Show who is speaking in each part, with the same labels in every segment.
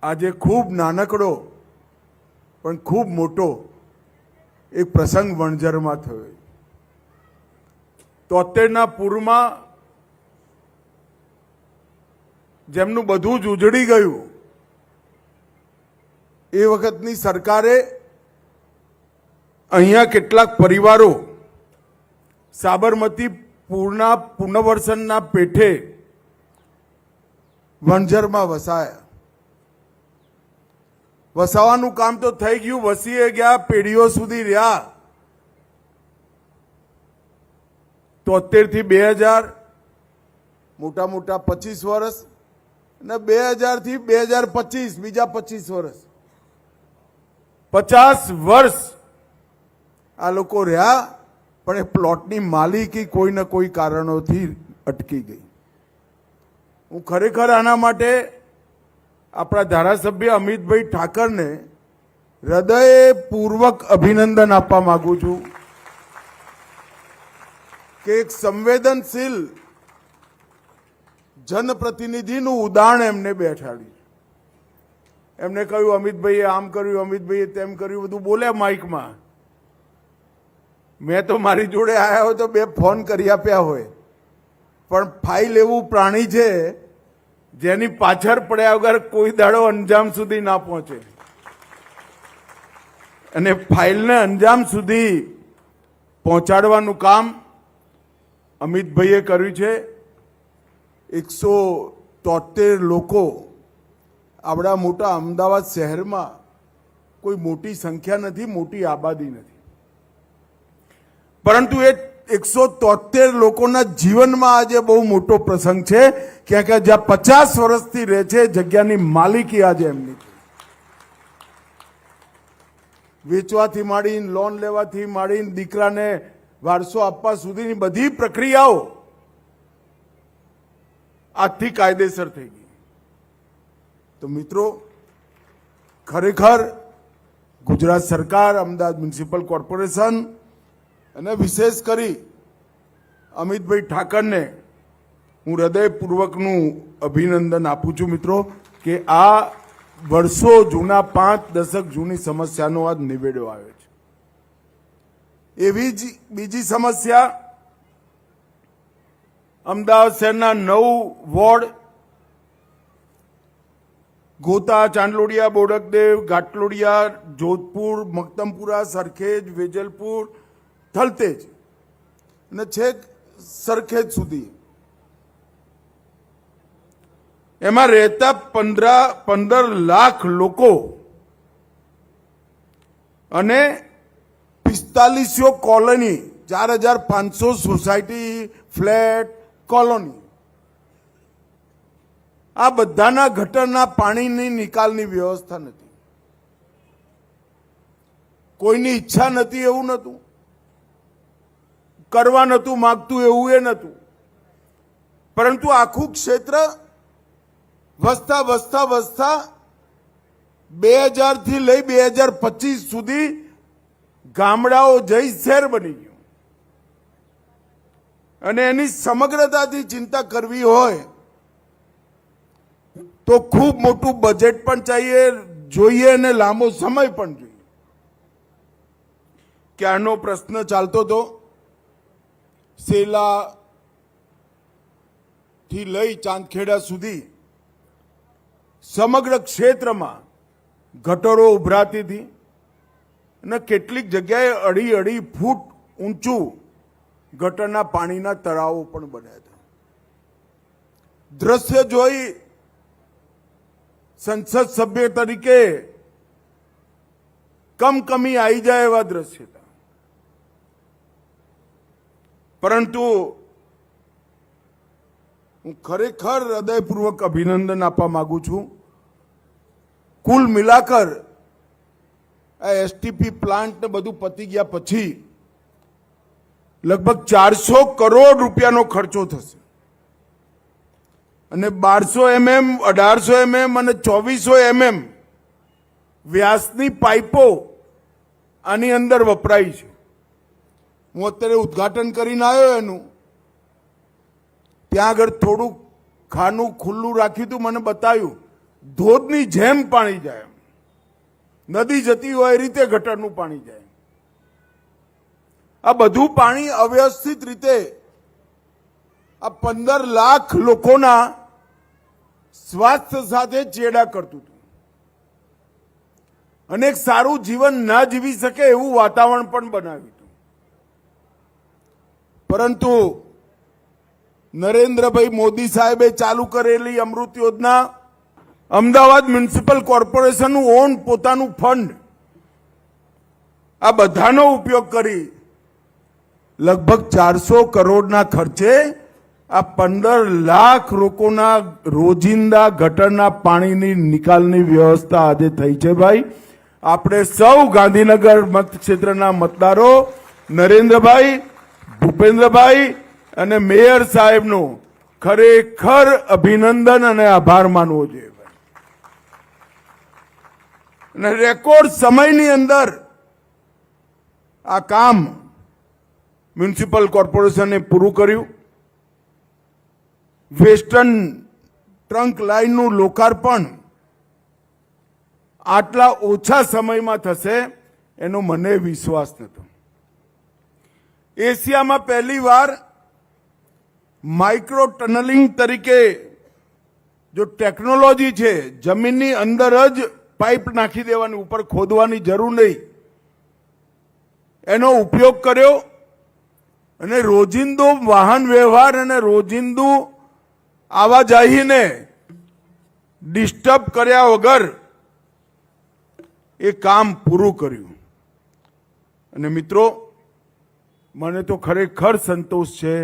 Speaker 1: આજે ખૂબ નાનકડો પણ ખૂબ મોટો એક પ્રસંગ વણઝરમાં થયો. 73ના પૂરમાં જેમનું બધું જ ઉજળી ગયું, એ વખતની સરકારે અહીંયા કેટલાક પરિવારો સાબરમતી પૂરના પુનર્વસનના પેઠે વણઝરમાં વસાયા. વસાવાનું કામ તો થઈ ગયું, વસીએ ગયા, પેઢીઓ સુધી રહ્યા. 73 થી 2000 મોટા મોટા 25 વર્ષ, અને 2000 થી 2025 બીજા 25 વર્ષ, 50 વર્ષ આ લોકો રહ્યા. પણ એ પ્લોટની માલિકી કોઈ ને કોઈ કારણોથી અટકી ગઈ. હું ખરેખર આના માટે આપણા ધારાસભ્ય અમિતભાઈ ઠાકરને હૃદયપૂર્વક અભિનંદન આપવા માંગુ છું કે એક સંવેદનશીલ જનપ્રતિનિધિનું ઉદાહરણ એમને બેઠાડ્યું. એમને કહ્યું અમિતભાઈએ આમ કર્યું, અમિતભાઈએ તેમ કર્યું, બધું બોલ્યા માઇકમાં. મેં તો મારી જોડે આવ્યા હોય તો 2 ફોન કરી આપ્યા હોય, પણ ફાઇલ એવું પ્રાણી છે જેની પાછળ પડ્યા વગર કોઈ દાડો અંજામ સુધી ના પહોંચે. અને ફાઇલને અંજામ સુધી પહોંચાડવાનું કામ અમિતભાઈએ કર્યું છે. 173 લોકો આપણા મોટા અમદાવાદ શહેરમાં કોઈ મોટી સંખ્યા નથી, મોટી આબાદી નથી, પરંતુ એ 173 લોકોના જીવનમાં આજે બહુ મોટો પ્રસંગ છે. ક્યાંક જ્યાં 50 વર્ષથી રહે છે, જગ્યાની માલિકી આજે એમની છે. વેચવાથી માંડીને, લોન લેવાથી માંડીને, દીકરાને વારસો આપવા સુધીની બધી પ્રક્રિયાઓ આજથી કાયદેસર થઈ ગઈ. તો મિત્રો, ખરેખર ગુજરાત સરકાર, અમદાવાદ મ્યુનિસિપલ કોર્પોરેશન અને વિશેષ કરી અમિતભાઈ ઠાકરને હું હૃદયપૂર્વકનું અભિનંદન આપું છું મિત્રો, કે આ વર્ષો જૂના, 5 દશક જૂની સમસ્યાનો આજ નિવેડો આવ્યો છે. એવી જ બીજી સમસ્યા અમદાવાદ શહેરના 9 વોર્ડ ગોતા, ચાંદલોડિયા, બોડકદેવ, ઘાટલોડિયા, જોધપુર, મક્તમપુરા, સરખેજ, વેજલપુર, થલતેજ અને છેક સરખેજ સુધી, એમાં રહેતા 15 લાખ લોકો અને 4500 કોલોની, 4500 સોસાયટી, ફ્લેટ, કોલોની, આ બધાના ગટરના પાણીની નિકાલની વ્યવસ્થા નથી. કોઈની ઈચ્છા નથી એવું નહોતું, કરવા નહોતું માગતું એવું એ નહોતું, પરંતુ આખું ક્ષેત્ર વસતા વસતા વસતા 2000 થી લઈ 2025 સુધી ગામડાઓ જઈ શહેર બની ગયું. અને એની સમગ્રતાથી ચિંતા કરવી હોય તો ખૂબ મોટું બજેટ પણ જોઈએ અને લાંબો સમય પણ જોઈએ. ક્યારનો પ્રશ્ન ચાલતો હતો, સેલા થી લઈ ચાંદખેડા સુધી સમગ્ર ક્ષેત્રમાં ગટરો ઉભરાતી હતી અને કેટલીક જગ્યાએ 2.5 ફૂટ ઊંચું ગટરના પાણીના તળાવો પણ બન્યા હતા. દ્રશ્ય જોઈ સંસદ સભ્ય તરીકે કમકમી આવી જાય એવા દ્રશ્ય હતા. પરંતુ હું ખરેખર હૃદયપૂર્વક અભિનંદન આપવા માંગુ છું. કુલ મિલાકર આ એસટીપી પ્લાન્ટ ને બધું પતી ગયા પછી લગભગ 400 કરોડ રૂપિયાનો ખર્ચો થશે. અને 1200 mm, 1800 mm અને 2400 mm વ્યાસની પાઇપો આની અંદર વપરાઈ છે. હું અત્યારે ઉદ્ઘાટન કરીને આવ્યો એનું, ત્યાં આગળ થોડું ખાનું ખુલ્લું રાખ્યું હતું, મને બતાવ્યું ધોધની જેમ પાણી જાય, નદી જતી હોય એ રીતે ગટરનું પાણી જાય. આ બધું પાણી અવ્યવસ્થિત રીતે આ 15 લાખ લોકોના સ્વાસ્થ્ય સાથે ચેડા કરતું હતું અને એક સારું જીવન ના જીવી શકે એવું વાતાવરણ પણ બનાવ્યું હતું. પરંતુ નરેન્દ્રભાઈ મોદી સાહેબે ચાલુ કરેલી અમૃત યોજના, અમદાવાદ મ્યુનિસિપલ કોર્પોરેશનનું ઓન પોતાનું ફંડ, આ બધાનો ઉપયોગ કરી લગભગ 400 કરોડના ખર્ચે આ 15 લાખ લોકોના રોજિંદા ગટરના પાણીની નિકાલની વ્યવસ્થા આજે થઈ છે. ભાઈ, આપણે સૌ ગાંધીનગર મતક્ષેત્રના મતદારો નરેન્દ્રભાઈ, ભૂપેન્દ્રભાઈ અને મેયર સાહેબનો ખરેખર અભિનંદન અને આભાર માનવો જોઈએ. અને રેકોર્ડ સમયની અંદર આ કામ મ્યુનિસિપલ કોર્પોરેશને પૂરું કર્યું. વેસ્ટર્ન ટ્રંક લાઇનનું લોકાર્પણ આટલા ઓછા સમયમાં થશે એનો મને વિશ્વાસ નહોતો. એશિયામાં પહેલીવાર માઇક્રો ટનલિંગ તરીકે જો ટેકનોલોજી છે, જમીનની અંદર જ પાઇપ નાખી દેવાની, ઉપર ખોદવાની જરૂર નહીં, એનો ઉપયોગ કર્યો અને રોજિંદો વાહન વ્યવહાર અને રોજિંદુ આવાજાહીને ડિસ્ટર્બ કર્યા વગર એ કામ પૂરું કર્યું. અને મિત્રો, મને તો ખરેખર સંતોષ છે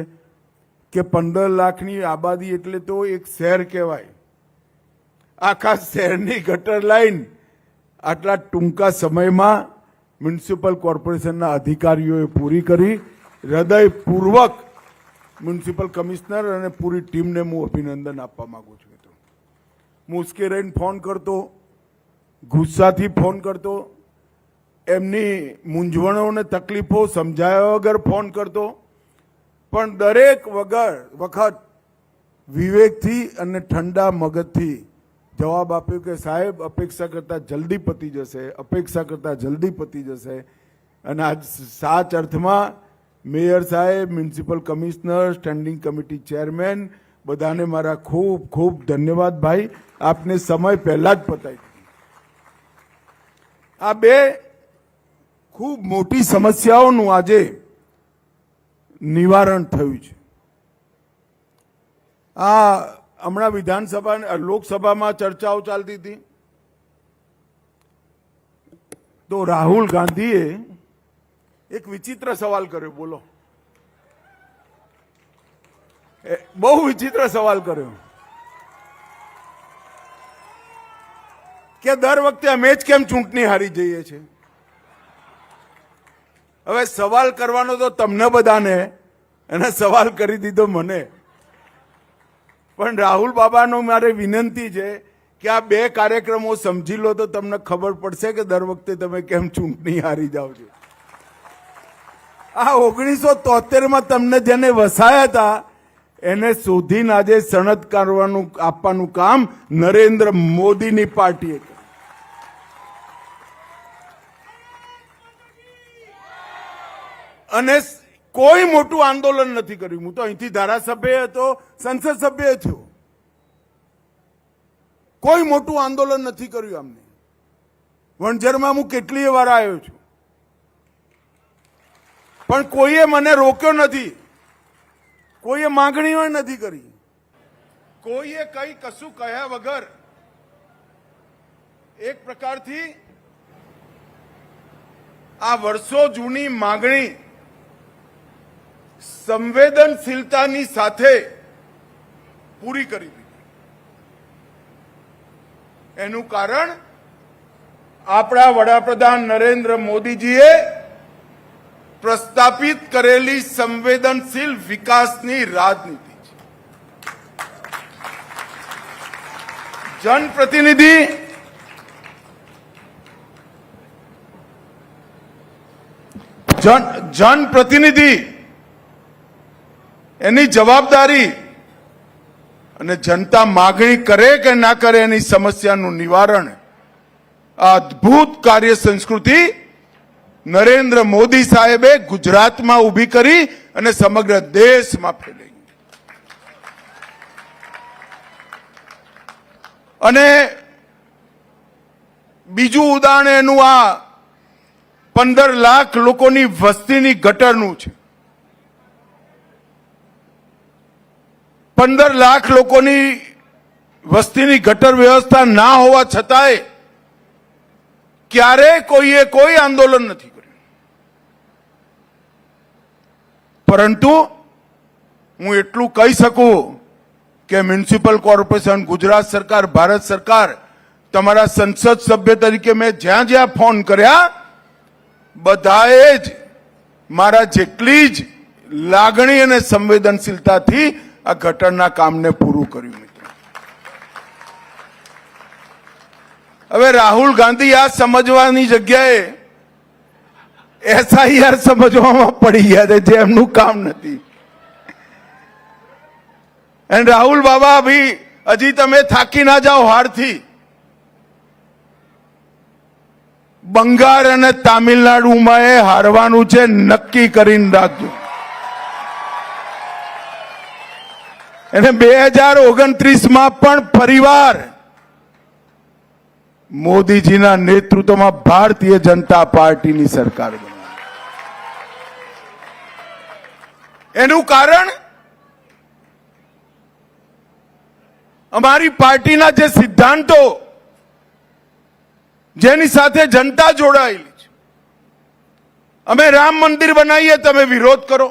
Speaker 1: કે 15 લાખની આબાદી એટલે તો એક શહેર કહેવાય. આખા શહેરની ગટર લાઈન આટલા ટૂંકા સમયમાં મ્યુનિસિપલ કોર્પોરેશનના અધિકારીઓએ પૂરી કરી. હૃદયપૂર્વક મ્યુનિસિપલ કમિશનર અને પૂરી ટીમને હું અભિનંદન આપવા માંગુ છું. હું ઉશ્કેરાઈને ફોન કરતો, ગુસ્સાથી ફોન કરતો, એમની મૂંઝવણોને તકલીફો સમજાયા વગર ફોન કરતો, પણ દરેક વખત વિવેકથી અને ઠંડા મગજથી જવાબ આપ્યો કે સાહેબ, અપેક્ષા કરતા જલ્દી પતી જશે, અપેક્ષા કરતા જલ્દી પતી જશે. અને આજ સાચ અર્થમાં મેયર સાહેબ, municipal commissioner, standing committee chairman, બધાને મારા ખૂબ ખૂબ ધન્યવાદ. ભાઈ, આપને સમય પહેલા જ પતાવી દીધી. આ બે ખૂબ મોટી સમસ્યાઓનું આજે નિવારણ થયું છે. આ હમણાં વિધાનસભા, લોકસભામાં ચર્ચાઓ ચાલતી હતી તો રાહુલ ગાંધીએ એક વિચિત્ર સવાલ કર્યો. બોલો, બહુ વિચિત્ર સવાલ કર્યો કે દર વખતે અમે જ કેમ ચૂંટણી હારી જઈએ છીએ. હવે સવાલ કરવાનો તો તમને બધાને, અને સવાલ કરી દીધો મને. પણ રાહુલ બાબાનો મારે વિનંતી છે કે આ બે કાર્યક્રમો સમજી લો તો તમને ખબર પડશે કે દર વખતે તમે કેમ ચૂંટણી હારી જાઓ છો. આ 1973માં તમને જેને વસાયા હતા એને શોધીને આજે સનદ કરવાનું આપવાનું કામ નરેન્દ્ર મોદીની પાર્ટીએ કર્યું. અને કોઈ મોટું આંદોલન નથી કર્યું. હું તો અહીંથી ધારાસભ્ય હતો, સંસદ સભ્ય થયો. કોઈ મોટું આંદોલન નથી કર્યું અમને. વણઝરમાં હું કેટલીય વાર આવ્યો છું, પણ કોઈએ મને રોક્યો નથી, કોઈએ માંગણીઓ નથી કરી, કોઈએ કઈ કશું કહ્યા વગર એક પ્રકારથી આ વર્ષો જૂની માંગણી સંવેદનશીલતાની સાથે પૂરી કરી દીધી. એનું કારણ આપણા વડાપ્રધાન નરેન્દ્ર મોદીજીએ પ્રસ્થાપિત કરેલી સંવેદનશીલ વિકાસની રાજનીતિ છે. જનપ્રતિનિધિ એની જવાબદારી અને જનતા માગણી કરે કે ના કરે એની સમસ્યાનું નિવારણ આ અદ્ભુત કાર્ય સંસ્કૃતિ નરેન્દ્ર મોદી સાહેબે ગુજરાતમાં ઊભી કરી અને સમગ્ર દેશમાં ફેલાઈ. અને બીજું ઉદાહરણ એનું આ 15 લાખ લોકોની વસ્તીની ગટરનું છે. 15 લાખ લોકોની વસ્તીની ગટર વ્યવસ્થા ના હોવા છતાંય ક્યારે કોઈએ કોઈ આંદોલન નથી કર્યું. પરંતુ હું એટલું કહી શકું કે મ્યુનિસિપલ કોર્પોરેશન, ગુજરાત સરકાર, ભારત સરકાર, તમારા સંસદ સભ્ય તરીકે મેં જ્યાં જ્યાં ફોન કર્યા બધાએ જ મારા જેટલી જ લાગણી અને સંવેદનશીલતાથી આ ગટરના કામને પૂરું કર્યું. મિત્રો, હવે રાહુલ ગાંધી આ સમજવાની જગ્યાએ SIR સમજવામાં પડી ગયા છે, જે એમનું કામ નથી. અને રાહુલ બાબા હજી તમે થાકી ના જાઓ હારથી. બંગાળ અને તામિલનાડુમાં એ હારવાનું છે, નક્કી કરીને રાખજો. અને 2029માં પણ ફરીવાર મોદીજીના નેતૃત્વમાં ભારતીય જનતા પાર્ટીની સરકાર બનશે. એનું કારણ અમારી પાર્ટીના જે સિદ્ધાંતો, જેની સાથે જનતા જોડાયેલી છે. અમે રામ મંદિર બનાવીએ, તમે વિરોધ કરો.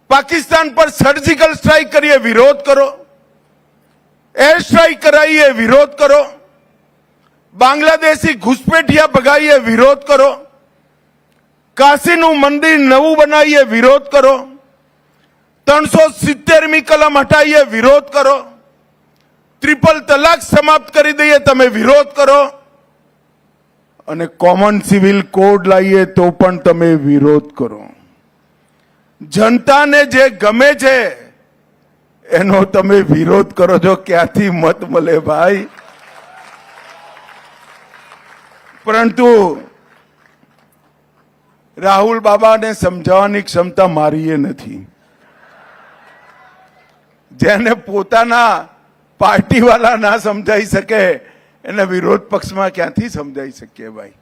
Speaker 1: પાકિસ્તાન પર સર્જિકલ સ્ટ્રાઇક કરીએ, વિરોધ કરો. એર સ્ટ્રાઇક કરાવીએ, વિરોધ કરો. બાંગ્લાદેશી ઘુસપેઠિયા ભગાવીએ, વિરોધ કરો. કાશીનું મંદિર નવું બનાવીએ, વિરોધ કરો. 370મી કલમ હટાવીએ, વિરોધ કરો. ટ્રિપલ તલાક સમાપ્ત કરી દઈએ, તમે વિરોધ કરો. અને કોમન સિવિલ કોડ લાવીએ તો પણ તમે વિરોધ કરો. જનતાને જે ગમે છે એનો તમે વિરોધ કરો છો. ક્યાંથી મત મળે ભાઈ? પરંતુ રાહુલ બાબાને સમજાવવાની ક્ષમતા મારી એ નથી. જેને પોતાના પાર્ટીવાળા ના સમજાઈ શકે એને વિરોધ પક્ષમાં ક્યાંથી સમજાઈ શકીએ ભાઈ?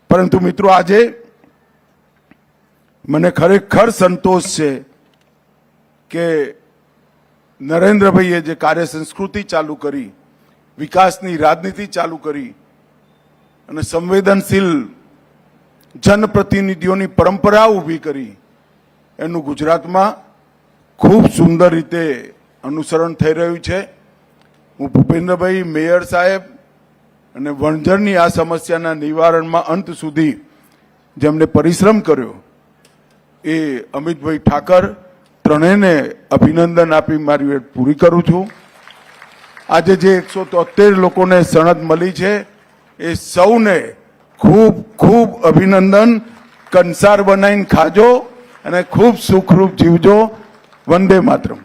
Speaker 1: પરંતુ મિત્રો, આજે મને ખરેખર સંતોષ છે કે નરેન્દ્રભાઈએ જે કાર્ય સંસ્કૃતિ ચાલુ કરી, વિકાસની રાજનીતિ ચાલુ કરી અને સંવેદનશીલ જનપ્રતિનિધિઓની પરંપરા ઊભી કરી, એનું ગુજરાતમાં ખૂબ સુંદર રીતે અનુસરણ થઈ રહ્યું છે. હું ભૂપેન્દ્રભાઈ, મેયર સાહેબ અને વણઝરની આ સમસ્યાના નિવારણમાં અંત સુધી જેમને પરિશ્રમ કર્યો એ અમિતભાઈ ઠાકર ત્રણેયને અભિનંદન આપી મારી વાત પૂરી કરું છું. આજે જે 173 લોકોને સનદ મળી છે એ સૌને ખૂબ ખૂબ અભિનંદન. કંસાર બનાવીને ખાજો અને ખૂબ સુખરૂપ જીવજો. વંદે માતરમ.